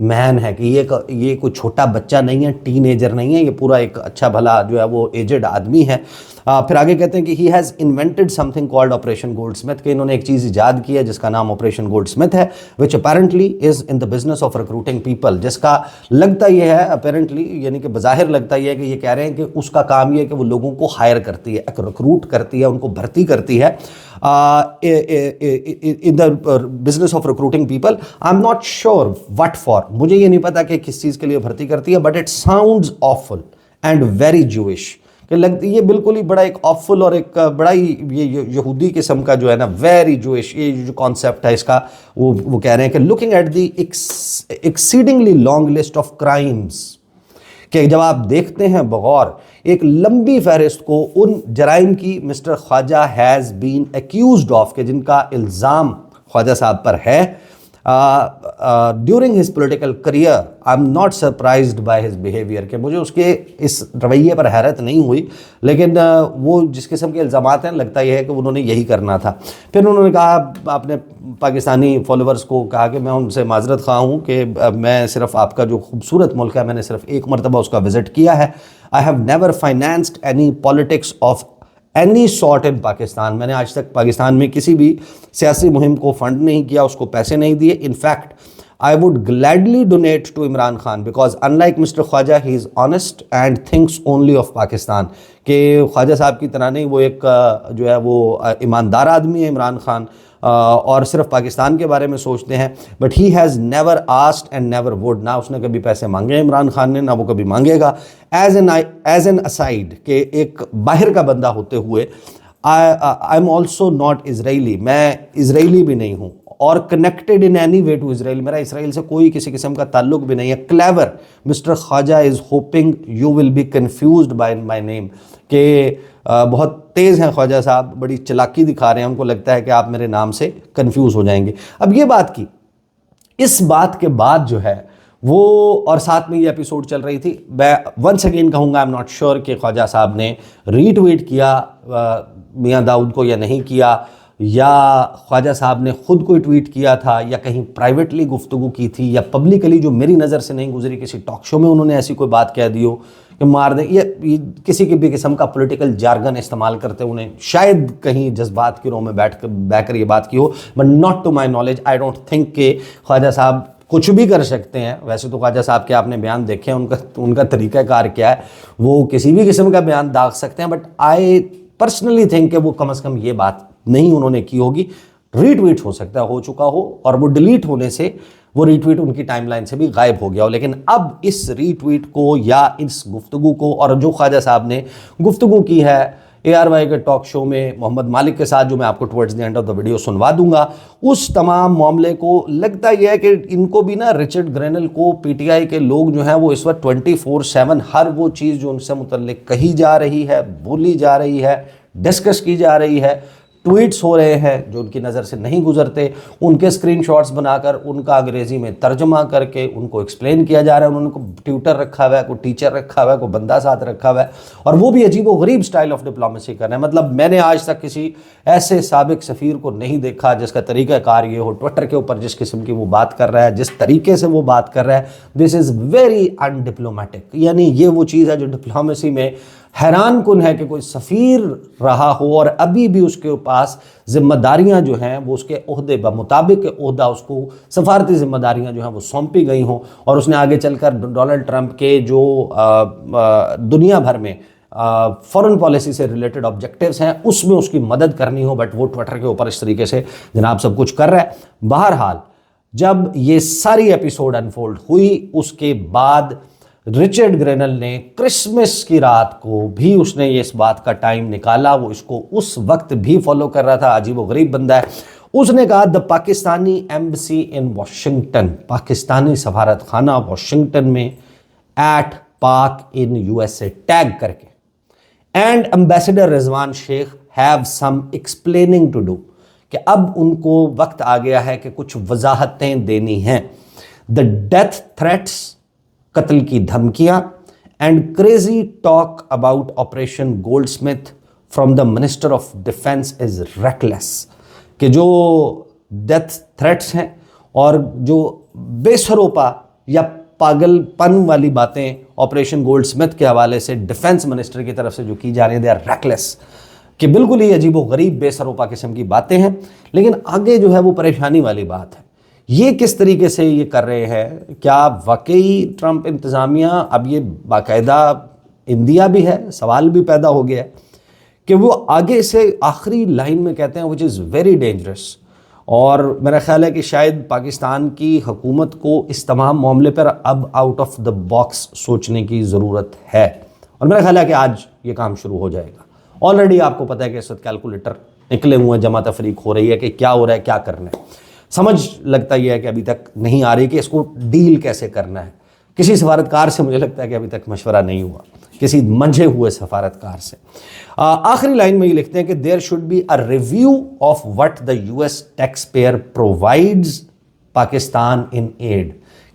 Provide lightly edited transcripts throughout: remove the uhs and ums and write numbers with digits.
مین ہے کہ یہ کوئی چھوٹا بچہ نہیں ہے, ٹین ایجر نہیں ہے, یہ پورا ایک اچھا بھلا جو ہے وہ ایجڈ آدمی ہے. پھر آگے کہتے ہیں کہ he has invented some thing called operation gold Smith, کہ انہوں نے ایک چیز ایجاد کی ہے جس کا نام آپریشن گولڈ اسمتھ ہے, which apparently is in the business of recruiting people, جس کا لگتا یہ ہے اپیرنٹلی یعنی کہ بظاہر لگتا یہ ہے کہ یہ کہہ رہے ہیں کہ اس کا کام یہ ہے کہ وہ لوگوں کو ہائر کرتی ہے, ریکروٹ کرتی ہے, ان کو بھرتی کرتی ہے in the business of recruiting people. I'm not sure what for, مجھے یہ نہیں پتا کہ کس چیز کے لیے بھرتی کرتی ہے, but it sounds awful and very Jewish, کہ لگتی یہ بالکل ہی بڑا ایک awful اور ایک بڑا ہی یہ یہودی قسم کا جو ہے نا very Jewish یہ جو کانسیپٹ ہے اس کا, وہ کہہ رہے ہیں کہ looking at the exceedingly long list of crimes, کہ جب آپ دیکھتے ہیں بغور ایک لمبی فہرست کو ان جرائم کی mister Khawaja has been accused of, کہ جن کا الزام خواجہ صاحب پر ہے during his political career, I'm not surprised by his behaviour, کہ مجھے اس کے اس رویے پر حیرت نہیں ہوئی, لیکن وہ جس قسم کے الزامات ہیں لگتا یہ ہے کہ انہوں نے یہی کرنا تھا. پھر انہوں نے کہا اپنے پاکستانی فالوورز کو کہا کہ میں ان سے معذرت خواہ ہوں کہ میں صرف آپ کا جو خوبصورت ملک ہے میں نے صرف ایک مرتبہ اس کا وزٹ کیا ہے. I have never financed any politics of any sort in Pakistan, میں نے آج تک پاکستان میں کسی بھی سیاسی مہم کو فنڈ نہیں کیا, اس کو پیسے نہیں دیے. In fact, I would gladly donate to Imran Khan because unlike Mr. Khwaja, he is honest and thinks only of Pakistan, کہ خواجہ صاحب کی طرح نہیں, وہ ایک جو ہے وہ ایماندار آدمی ہے عمران خان, اور صرف پاکستان کے بارے میں سوچتے ہیں. But he has never asked and never would, نہ اس نے کبھی پیسے مانگے عمران خان نے, نہ وہ کبھی مانگے گا. ایز این اسائڈ, کہ ایک باہر کا بندہ ہوتے ہوئے, I'm also not Israeli, میں اسرائیلی بھی نہیں ہوں, اور connected in any way to Israel, میرا اسرائیل سے کوئی کسی قسم کا تعلق بھی نہیں ہے. Clever mister Khawaja is hoping you will be confused by my name, کہ بہت تیز ہیں خواجہ صاحب, بڑی چلاکی دکھا رہے ہیں, ان کو لگتا ہے کہ آپ میرے نام سے کنفیوز ہو جائیں گے. اب یہ بات کی, اس بات کے بعد جو ہے وہ, اور ساتھ میں یہ ایپیسوڈ چل رہی تھی, میں ونس اگین کہوں گا آئی ایم ناٹ شیور کہ خواجہ صاحب نے ری ٹویٹ کیا میاں داؤد کو یا نہیں کیا, یا خواجہ صاحب نے خود کوئی ٹویٹ کیا تھا, یا کہیں پرائیویٹلی گفتگو کی تھی, یا پبلکلی جو میری نظر سے نہیں گزری کسی ٹاک شو میں انہوں نے ایسی کوئی بات کہہ دی ہو کہ مار دیں, یہ کسی بھی قسم کا پولیٹیکل جارگن استعمال کرتے انہیں شاید کہیں جذبات کی رو میں بیٹھ کر یہ بات کی ہو, but not to my knowledge. I don't think کہ خواجہ صاحب کچھ بھی کر سکتے ہیں. ویسے تو خواجہ صاحب کے آپ نے بیان دیکھے ہیں, ان کا طریقہ کار کیا ہے, وہ کسی بھی قسم کا بیان داغ سکتے ہیں, بٹ آئی پرسنلی تھنک کہ وہ کم از کم یہ بات نہیں انہوں نے کی ہوگی. ری ٹویٹ ہو سکتا ہے ہو چکا ہو, اور وہ ڈیلیٹ ہونے سے وہ ری ٹویٹ ان کی ٹائم لائن سے بھی غائب ہو گیا ہو, لیکن اب اس ری ٹویٹ کو یا اس گفتگو کو, اور جو خواجہ صاحب نے گفتگو کی ہے ARY کے ٹاک شو میں محمد مالک کے ساتھ, جو میں آپ کو towards the end of the video سنوا دوں گا, اس تمام معاملے کو لگتا یہ ہے کہ ان کو بھی نا رچرڈ گرینل کو PTI کے لوگ جو ہیں وہ اس وقت 24/7 ہر وہ چیز جو ان سے متعلق کہی جا رہی ہے, بولی جا رہی ہے, ڈسکس کی جا رہی ہے, ٹویٹس ہو رہے ہیں جو ان کی نظر سے نہیں گزرتے, ان کے اسکرین شاٹس بنا کر ان کا انگریزی میں ترجمہ کر کے ان کو ایکسپلین کیا جا رہا ہے. انہوں نے کوئی ٹیوٹر رکھا ہوا ہے, کوئی ٹیچر رکھا ہوا ہے, کوئی بندہ ساتھ رکھا ہوا ہے, اور وہ بھی عجیب و غریب سٹائل آف ڈپلومیسی کر رہے ہیں. مطلب میں نے آج تک کسی ایسے سابق سفیر کو نہیں دیکھا جس کا طریقہ کار یہ ہو, ٹویٹر کے اوپر جس قسم کی وہ بات کر رہا ہے, جس طریقے سے وہ بات کر رہا ہے, دس از ویری ان ڈپلومیٹک. یعنی یہ وہ چیز ہے جو ڈپلومیسی میں حیران کن ہے کہ کوئی سفیر رہا ہو اور ابھی بھی اس کے پاس ذمہ داریاں جو ہیں وہ اس کے عہدے بمطابق عہدہ اس کو سفارتی ذمہ داریاں جو ہیں وہ سونپی گئی ہوں, اور اس نے آگے چل کر ڈونلڈ ٹرمپ کے جو دنیا بھر میں فورن پالیسی سے ریلیٹڈ آبجیکٹیوز ہیں اس میں اس کی مدد کرنی ہو, بٹ وہ ٹویٹر کے اوپر اس طریقے سے جناب سب کچھ کر رہا ہے. بہرحال جب یہ ساری ایپیسوڈ انفولڈ ہوئی, اس کے بعد رچرڈ گرینل نے کرسمس کی رات کو بھی اس نے یہ اس بات کا ٹائم نکالا, وہ اس کو اس وقت بھی فالو کر رہا تھا, عجیب و غریب بندہ ہے. اس نے کہا the Pakistani embassy in Washington, Pakistani سفارت خانہ واشنگٹن میں ایٹ پاک ان USA ٹیگ کر کے, and ambassador Rizwan Sheikh have some explaining to do, کہ اب ان کو وقت آ گیا ہے کہ کچھ وضاحتیں دینی ہیں. دا ڈیتھ تھریٹس, قتل کی دھمکیاں, and crazy talk about operation gold Smith from the minister of defence is reckless, کہ جو ڈیتھ تھریٹس ہیں اور جو بے سروپا یا پاگل پن والی باتیں آپریشن گولڈ سمتھ کے حوالے سے ڈیفنس منسٹر کی طرف سے جو کی جا رہی ہیں، دے آر ریکلیس، کہ بالکل ہی عجیب و غریب بے سروپا قسم کی باتیں ہیں. لیکن آگے جو ہے وہ پریشانی والی بات ہے، یہ کس طریقے سے یہ کر رہے ہیں. کیا واقعی ٹرمپ انتظامیہ اب یہ باقاعدہ اندیا بھی ہے؟ سوال بھی پیدا ہو گیا ہے کہ وہ آگے سے آخری لائن میں کہتے ہیں which is very dangerous. اور میرا خیال ہے کہ شاید پاکستان کی حکومت کو اس تمام معاملے پر اب آؤٹ آف دا باکس سوچنے کی ضرورت ہے، اور میرا خیال ہے کہ آج یہ کام شروع ہو جائے گا. آلریڈی آپ کو پتہ ہے کہ اس وقت کیلکولیٹر نکلے ہوئے ہیں، جمع تفریق ہو رہی ہے کہ کیا ہو رہا ہے، کیا کرنا ہے. سمجھ لگتا یہ ہے کہ ابھی تک نہیں آ رہی کہ اس کو ڈیل کیسے کرنا ہے. کسی سفارتکار سے مجھے لگتا ہے کہ ابھی تک مشورہ نہیں ہوا، کسی منجھے ہوئے سفارتکار سے. آخری لائن میں یہ لکھتے ہیں کہ there should be a review of what the U S tax pair provides Pakistan in aid,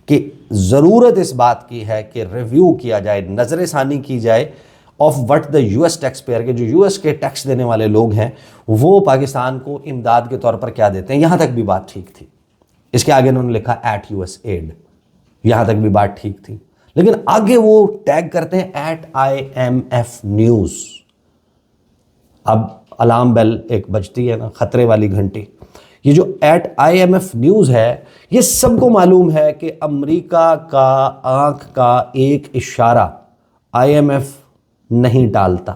کہ ضرورت اس بات کی ہے کہ ریویو کیا جائے، نظر ثانی کی جائے of what the U S tax پیئر، کے جو یو ایس کے ٹیکس دینے والے لوگ ہیں وہ پاکستان کو امداد کے طور پر کیا دیتے ہیں. یہاں تک بھی بات ٹھیک تھی، اس کے آگے انہوں نے لکھا ایٹ یو ایس ایڈ، یہاں تک بھی بات ٹھیک تھی. لیکن آگے وہ ٹیگ کرتے ہیں ایٹ IMF نیوز. اب الارم بیل ایک بجتی ہے نا، خطرے والی گھنٹی. یہ جو ایٹ IMF نیوز ہے، یہ سب کو معلوم ہے کہ امریکہ کا آنکھ کا ایک اشارہ IMF نہیں ٹالتا.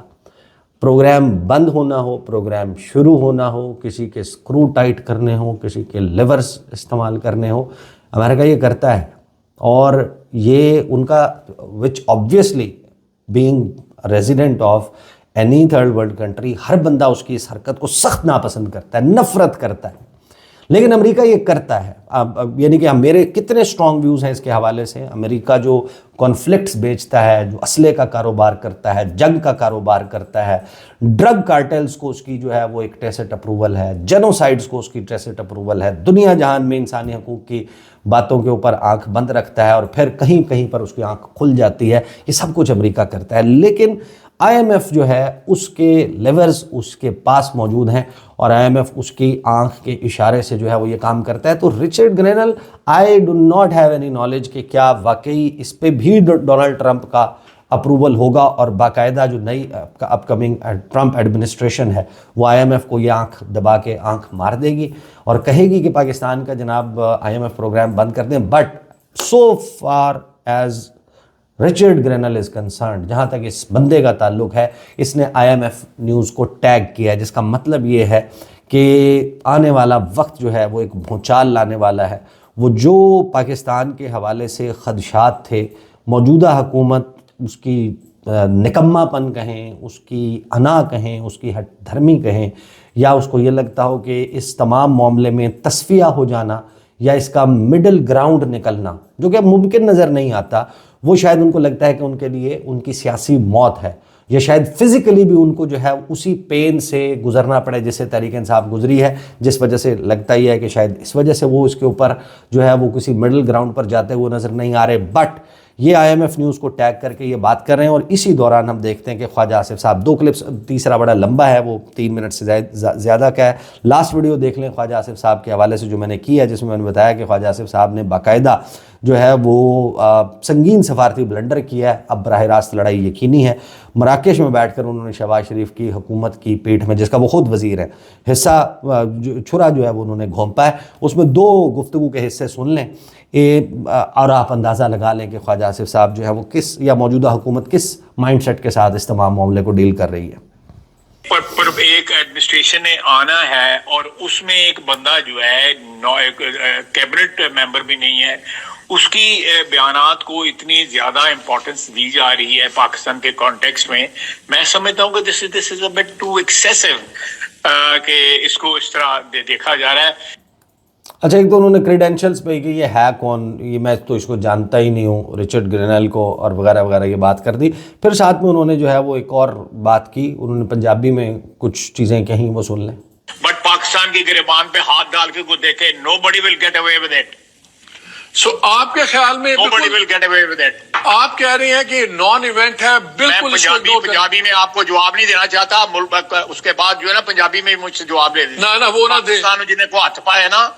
پروگرام بند ہونا ہو، پروگرام شروع ہونا ہو، کسی کے سکرو ٹائٹ کرنے ہو، کسی کے لیورز استعمال کرنے ہو، امریکہ یہ کرتا ہے. اور یہ ان کا which obviously being resident of any third world country, ہر بندہ اس کی اس حرکت کو سخت ناپسند کرتا ہے، نفرت کرتا ہے. لیکن امریکہ یہ کرتا ہے. یعنی کہ میرے کتنے سٹرونگ ویوز ہیں اس کے حوالے سے. امریکہ جو کانفلکٹس بیچتا ہے، جو اسلحے کا کاروبار کرتا ہے، جنگ کا کاروبار کرتا ہے، ڈرگ کارٹلز کو اس کی جو ہے وہ ایک ٹیسٹ اپروول ہے، جینوسائڈز کو اس کی ٹیسٹ اپروول ہے، دنیا جہان میں انسانی حقوق کی باتوں کے اوپر آنکھ بند رکھتا ہے اور پھر کہیں کہیں پر اس کی آنکھ کھل جاتی ہے. یہ سب کچھ امریکہ کرتا ہے. لیکن IMF جو ہے اس کے لیورز اس کے پاس موجود ہیں، اور IMF اس کی آنکھ کے اشارے سے جو ہے وہ یہ کام کرتا ہے. تو Richard گرینل، I do not have any knowledge کہ کیا واقعی اس پہ بھی ڈونلڈ ٹرمپ کا اپروول ہوگا، اور باقاعدہ جو نئی اپ کمنگ ٹرمپ ایڈمنسٹریشن ہے وہ IMF کو یہ آنکھ دبا کے آنکھ مار دے گی اور کہے گی کہ پاکستان کا جناب IMF پروگرام بند کر دیں. But so far as Richard Grenell is concerned, جہاں تک اس بندے کا تعلق ہے، اس نے IMF نیوز کو ٹیگ کیا ہے، جس کا مطلب یہ ہے کہ آنے والا وقت جو ہے وہ ایک بھونچال لانے والا ہے. وہ جو پاکستان کے حوالے سے خدشات تھے، موجودہ حکومت اس کی نکما پن کہیں، اس کی انا کہیں، اس کی ہٹ دھرمی کہیں، یا اس کو یہ لگتا ہو کہ اس تمام معاملے میں تصفیہ ہو جانا یا اس کا مڈل گراؤنڈ نکلنا، جو کہ ممکن نظر نہیں آتا، وہ شاید ان کو لگتا ہے کہ ان کے لیے ان کی سیاسی موت ہے، یا شاید فزیکلی بھی ان کو جو ہے اسی پین سے گزرنا پڑے جس سے تحریک انصاف گزری ہے، جس وجہ سے لگتا ہی ہے کہ شاید اس وجہ سے وہ اس کے اوپر جو ہے وہ کسی مڈل گراؤنڈ پر جاتے ہوئے نظر نہیں آ رہے. بٹ یہ IMF نیوز کو ٹیگ کر کے یہ بات کر رہے ہیں. اور اسی دوران ہم دیکھتے ہیں کہ خواجہ آصف صاحب، دو کلپس، تیسرا بڑا لمبا ہے، وہ 3 منٹ سے زیادہ کا ہے. لاسٹ ویڈیو دیکھ لیں خواجہ آصف صاحب کے حوالے سے جو میں نے کی ہے، جس میں نے بتایا کہ خواجہ آصف صاحب نے باقاعدہ جو ہے وہ سنگین سفارتی بلنڈر کیا ہے. اب براہ راست لڑائی یقینی ہے. مراکش میں بیٹھ کر انہوں نے شہباز شریف کی حکومت کی پیٹھ میں، جس کا وہ خود وزیر ہے، حصہ چھرا جو ہے وہ انہوں نے گھونپا ہے. اس میں 2 گفتگو کے حصے سن لیں اور آپ اندازہ لگا لیں کہ خواجہ آصف صاحب جو ہے وہ کس، یا موجودہ حکومت کس مائنڈ سیٹ کے ساتھ اس تمام معاملے کو ڈیل کر رہی ہے. پر ایک ایڈمنسٹریشن نے آنا ہے اور اس میں ایک بندہ جو ہے کیبنٹ ممبر بھی نہیں ہے، اس کی بیانات کو اتنی زیادہ امپورٹنس دی جا رہی ہے پاکستان کے کانٹیکسٹ میں. میں سمجھتا ہوں کہ دس از اے بٹ ٹو ایکسیسو کہ اس کو اس طرح دیکھا جا رہا ہے. اچھا، ایک تو انہوں نے کریڈینشلز پہ کہ یہ ہے کون، یہ میں تو اس کو جانتا ہی نہیں ہوں، رچرڈ گرینل کو، اور وغیرہ وغیرہ یہ بات کر دی. پھر ساتھ میں انہوں نے جو ہے وہ ایک اور بات کی، انہوں نے پنجابی میں کچھ چیزیں کہیں، وہ سن لیں. بٹ پاکستان کی گریبان پہ ہاتھ ڈال کے کوئی دیکھے، nobody will get away with it. So آپ کے خیال میں nobody will get away with it. آپ کہہ رہے ہیں کہ نان ایونٹ ہے، بالکل پنجابی میں آپ کو جواب نہیں دینا چاہتا. اس کے بعد جو ہے نا پنجابی میں مجھ سے جواب لے نہ وہ نہ دے. پاکستان جنہیں کو ہاتھ پائے نا،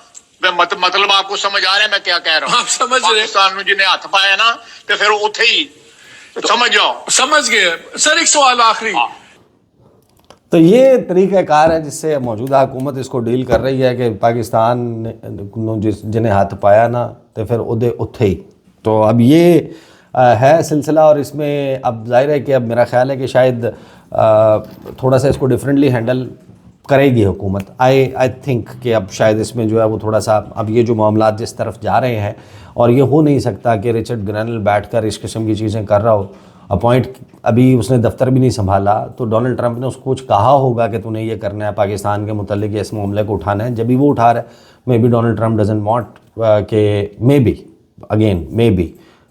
مطلب آپ کو سمجھ آ رہا ہے میں کیا کہہ رہا ہوں؟ آپ سمجھ رہے ہیں؟ پاکستان میں جنہیں ہاتھ پایا نا تو پھر اتھے ہی سمجھ جاؤ. سمجھ گئے سر. ایک سوال آخری. تو یہ طریقہ کار ہے جس سے موجودہ حکومت اس کو ڈیل کر رہی ہے کہ پاکستان نے جنہیں ہاتھ پایا نا تو پھر ادھے اتھے ہی. تو اب یہ ہے سلسلہ، اور اس میں اب ظاہر ہے کہ اب میرا خیال ہے کہ شاید تھوڑا سا اس کو ڈیفرنٹلی ہینڈل کرے گی حکومت. آئی تھنک کہ اب شاید اس میں جو ہے وہ تھوڑا سا اب یہ جو معاملات جس طرف جا رہے ہیں، اور یہ ہو نہیں سکتا کہ رچرڈ گرینل بیٹھ کر اس قسم کی چیزیں کر رہا ہو. اپوائنٹ ابھی اس نے دفتر بھی نہیں سنبھالا، تو ڈونلڈ ٹرمپ نے اس کو کچھ کہا ہوگا کہ تو نے یہ کرنا ہے، پاکستان کے متعلق اس معاملے کو اٹھانا ہے. جب بھی وہ اٹھا رہا ہے، maybe Donald Trump doesn't want کہ مے بی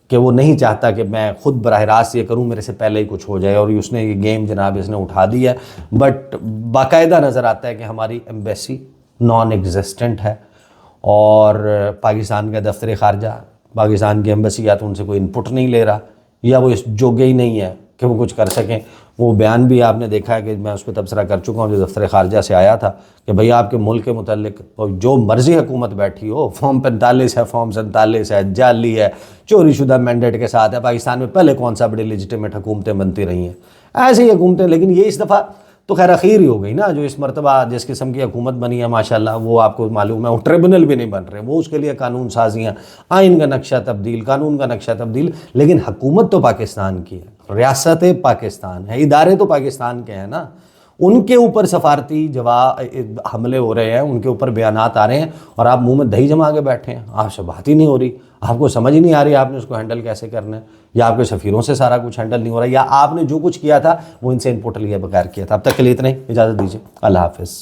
کہ وہ نہیں چاہتا کہ میں خود براہ راست یہ کروں، میرے سے پہلے ہی کچھ ہو جائے، اور اس نے یہ گیم جناب اس نے اٹھا دی ہے. بٹ باقاعدہ نظر آتا ہے کہ ہماری ایمبیسی نان ایگزسٹنٹ ہے، اور پاکستان کا دفتر خارجہ، پاکستان کی ایمبیسی یا تو ان سے کوئی انپٹ نہیں لے رہا، یا وہ اس جوگے ہی نہیں ہے کہ وہ کچھ کر سکیں. وہ بیان بھی آپ نے دیکھا ہے کہ میں اس پہ تبصرہ کر چکا ہوں جو دفتر خارجہ سے آیا تھا کہ بھئی آپ کے ملک کے متعلق جو مرضی حکومت بیٹھی ہو، فارم 45 ہے، فارم 47 ہے، جعلی ہے، چوری شدہ مینڈیٹ کے ساتھ ہے. پاکستان میں پہلے کون سا بڑی لیجیٹیمیٹ حکومتیں بنتی رہی ہیں، ایسی ہی حکومتیں. لیکن یہ اس دفعہ تو خیر اخیر ہی ہو گئی نا، جو اس مرتبہ جس قسم کی حکومت بنی ہے ماشاءاللہ، وہ آپ کو معلوم ہے وہ ٹریبونل بھی نہیں بن رہے، وہ اس کے لیے قانون سازیاں، آئین کا نقشہ تبدیل، قانون کا نقشہ تبدیل. لیکن حکومت تو پاکستان کی ہے، ریاست پاکستان ہے، ادارے تو پاکستان کے ہیں نا. ان کے اوپر سفارتی حملے ہو رہے ہیں، ان کے اوپر بیانات آ رہے ہیں، اور آپ منہ میں دہی جما کے بیٹھے ہیں. آپ سے بات ہی نہیں ہو رہی، آپ کو سمجھ ہی نہیں آ رہی آپ نے اس کو ہینڈل کیسے کرنا ہے، یا آپ کے سفیروں سے سارا کچھ ہینڈل نہیں ہو رہا، یا آپ نے جو کچھ کیا تھا وہ ان سے انپٹ لیے بغیر کیا تھا. اب تک کے لیے اتنا ہی، اجازت دیجیے، اللہ حافظ.